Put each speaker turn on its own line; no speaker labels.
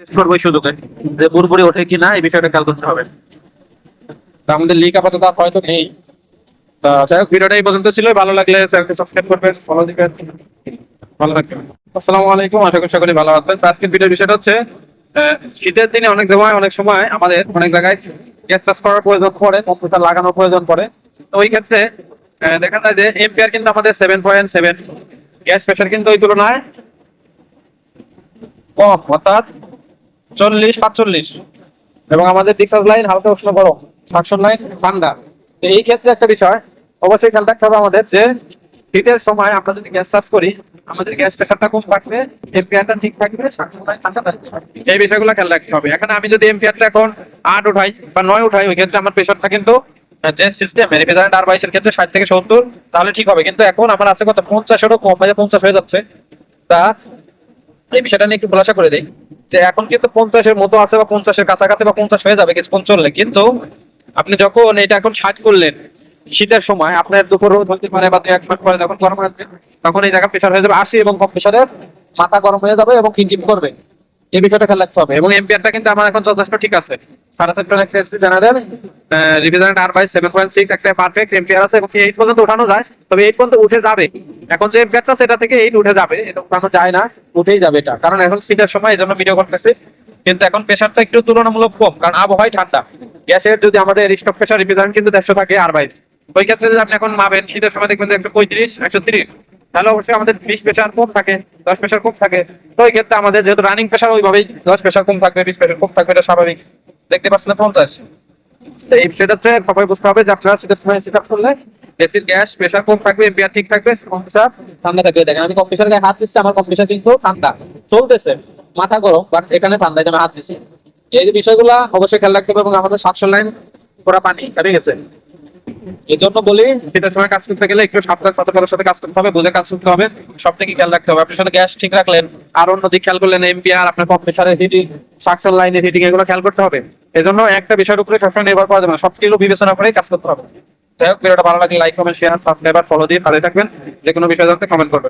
Test করবো এই সুযোগে যে পুরোপুরি ওঠে কিনা এই বিষয়টা খেয়াল করতে হবে। তা আমাদের লিক আপাতত আর হয়তো নেই। তা যাই হোক, ভিডিওটা এই পর্যন্ত ছিল। ভালো লাগলে চ্যানেলটি সাবস্ক্রাইব করবেন, ফলো দিবেন। ভালো থাকবেন। আসসালামু আলাইকুম, আশা করি সকলে ভালো আছেন। তো আজকের ভিডিওর বিষয়টা হচ্ছে শীতের দিনে অনেক সময় আমাদের অনেক জায়গায় গ্যাস চাষ করার প্রয়োজন পড়ে, কম্পিউটার লাগানোর প্রয়োজন পড়ে। তো ওই ক্ষেত্রে দেখা যায় যে এম্পিয়ার কিন্তু আমাদের 7.7, গ্যাস প্রেশার কিন্তু ওই তুলনায় কম, অর্থাৎ 40-45। এবং আমাদের ডিসচার্জ লাইন হালকা উষ্ণ গরম, সাকশন লাইন ঠান্ডা। তো এই ক্ষেত্রে একটা বিষয় অবশ্যই খেয়াল রাখতে হবে আমাদের, যে শীতের সময় আমরা যদি গ্যাস চাষ করি, আমাদের গ্যাস প্রেশারটা কম থাকবে, এম্পিয়ারটা ঠিক থাকবে, সাকশন লাইন ঠান্ডা থাকবে। এই বিষয়গুলো খেয়াল রাখতে হবে। এখানে আমি যদি এম্পিয়ারটা এখন 8 উঠাই বা 9 উঠাই, ওই ক্ষেত্রে আমার প্রেশারটা কিন্তু যে সিস্টেম রেফ্রিজারেন্ট R22 এর ক্ষেত্রে 60 থেকে 70 তাহলে ঠিক হবে। কিন্তু এখন আমার আছে কত, 50-এরও কম, 50 হয়ে যাচ্ছে। তা এই বিষয়টা নিয়ে একটু খোলাসা করে দিই, যে এখন কিন্তু 50-এর মতো আছে বা 50-এর কাছাকাছি বা 50 হয়ে যাবে কিছুক্ষণ চললে। কিন্তু আপনি যখন এটা এখন 60 করলেন, শীতের সময় আপনার দুপুর রোদ হতে পারে বা 1 মাস পরে যখন গরম আসবে, তখন এই জায়গা প্রেশার হয়ে যাবে 80 এবং কম্প্রেসারের মাথা গরম হয়ে যাবে এবং টিপ করবে। এই বিষয়টা খেয়াল রাখতে হবে। এবং এম্পিয়ারটা কিন্তু আমার এখন যথেষ্ট ঠিক আছে। 7.5 একটা এসসি জেনারেল রিপ্রেজেন্ট R22 7.6 একটা পারফেক্ট এম্পিয়ার আছে, এবং 8 পর্যন্ত উঠানো যায়। তবে 8 পর্যন্ত উঠে যাবে। এখন যে এম্পিয়ারটা সেটা থেকে 8 উঠে যাবে, এটা উঠানো যায় না, উঠেই যাবে এটা। কারণ এখন শীতের সময়, এই জন্য ভিডিও করতেছি। কিন্তু এখন প্রেশারটা একটু তুলনামূলক কম, কারণ আবহাওয়াই ঠান্ডা। গ্যাসের যদি আমাদের স্টক প্রেশার রিপ্রেজেন্ট কিন্তু 100 থাকে R22। ওই ক্ষেত্রে যদি আপনি এখন মাপেন, শীতের সময় দেখবেন যে 135-130, তাহলে অবশ্যই আমাদের 20 প্রেশার কম থাকে, 10 প্রেশার কম থাকে। তো এই ক্ষেত্রে আমাদের যেহেতু রানিং প্রেশার ওইভাবেই 10 প্রেশার কম থাকবে, 20 প্রেশার কম থাকবে, এটা স্বাভাবিক। দেখতে পাচ্ছেন না 50। তো এই বিষয়টা হচ্ছে সবাই বুঝতে হবে যে আপনারা শীতের সময় এসি কাজ করলে এসির গ্যাস প্রেশার কম থাকবে, এম্পিয়ার ঠিক থাকবে, কম্প্রেসার ঠান্ডা থাকবে। দেখেন আমি কম্প্রেসার গায়ে হাত দিচ্ছি, আমার কম্প্রেসার কিন্তু ঠান্ডা চলতেছে, মাথা গরম, বাট এখানে ঠান্ডা, আমি হাত দিচ্ছি। এই যে বিষয়গুলো অবশ্যই খেয়াল রাখতে হবে। এবং আমাদের সাকশন লাইন পুরো পানি কাটে গেছে। এই জন্য বলি, শীতের সময় কাজ করতে গেলে একটু সাবধান সতর্কতার সাথে কাজ করতে হবে, বুঝে কাজ করতে হবে। সব থেকে খেয়াল রাখতে হবে। আপনার সাথে গ্যাস ঠিক রাখলেন, আর অন্য দিক খেয়াল করলেন, এম্পিয়ার, আপনার কম্প্রেসারের হিটিং, সাকশন লাইনের হিটিং, এগুলো খেয়াল করতে হবে। এই জন্য একটা বিষয়ের উপরে সবসময় নির্ভর করা যাবে না, সবকিছু বিবেচনা করে কাজ করতে হবে। যাই হোক, ভিডিওটা ভালো লাগলে লাইক, কমেন্ট, শেয়ার, সাবস্ক্রাইব আর ফলো দিয়ে ভালো থাকবেন। যে কোনো বিষয় জানতে কমেন্ট করবেন।